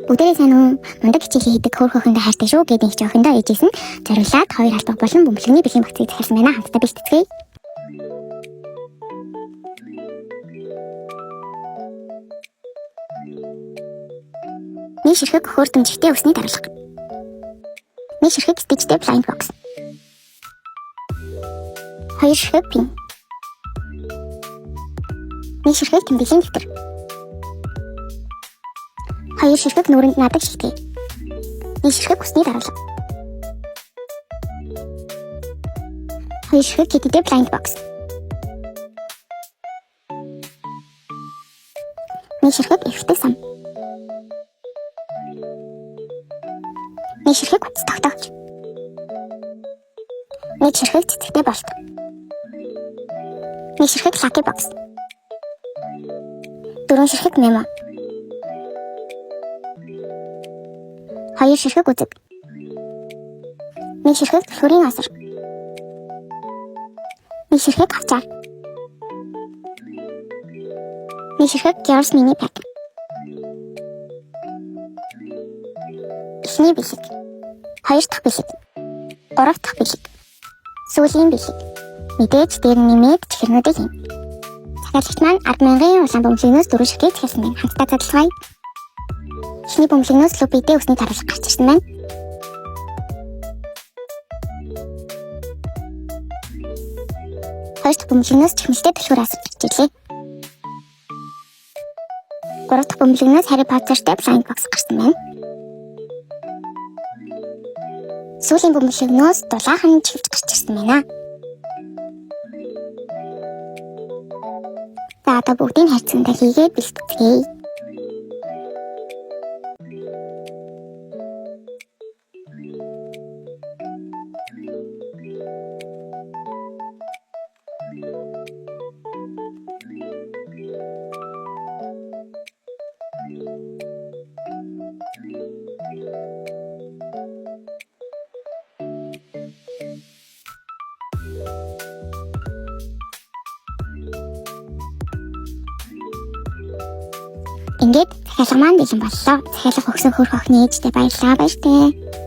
Бүгдээрээ сайн уу? Мундаг хичээлээ хийдэг хөөх охиндоо хайртай шүү гэдэг их охиндоо ээжээс нь зориулаад хоёр албаг болон бөмбөлөгний бэлгийн багцыг захиалсан байна. Хамтдаа бэлтгэцгээе. Нэг ширхэг хөөрдөмжтэй өсний даралга. Нэг ширхэг стичтэй blind box. Хоёр ширхэг пин. Нэг ширхэг тэмдэглэлийн дэвтэр. Хоёр ширхэг нүүрэнд наадаг шилтэй. Нэг ширхэг өсний даралга. Хоёр ширхэг хэдийдээ blind box. Нэг ширхэг эвхтэй сан. Нэг ширхэг утас тогтоогч. Нэг ширхэг цэцэгтэй болт. Нэг ширхэг lucky box. Дөрвөн ширхэг мемо. Хоёр ширхэг үзэг. Нэг ширхэг төрхөрийн асар. Нэг ширхэг авчаар. Нэг ширхэг Girls Mini Pack. Эхний бэлэг. Хоёр дахь бэлэг. Гурав дахь бэлэг. Сүүлийн бэлэг. Мэдээж дээр нэмээд чихэрнүүдийг хийн. Захиалагч маань 10,000-ын улаан бөмбөлөгнөөс 4 ширхгийг захиалсан байна. Хамтдаа цадалгая. Эхний бөмбөлөгнөөс лупидээ өсний даралга гарч ирсэн байна. Хоёр дахь бөмбөлөгнөөс чихмэлтэй түлхүүр асар гарч ирлээ. Гурав дахь бөмбөлөгнөөс Harry Potter-тэй blind box гарсан байна. Сүүлийн бөмбөлөгнөөс дулаахан чихвч гарч ирсэн байна. За одоо бүгдийг хайрцагтай хийгээд бэлтгэцгээе. Ингээд захиалга маань бэлэн боллоо. Захиалга өгсөн хөөх охины ээжтэй баярлалаа баяртай.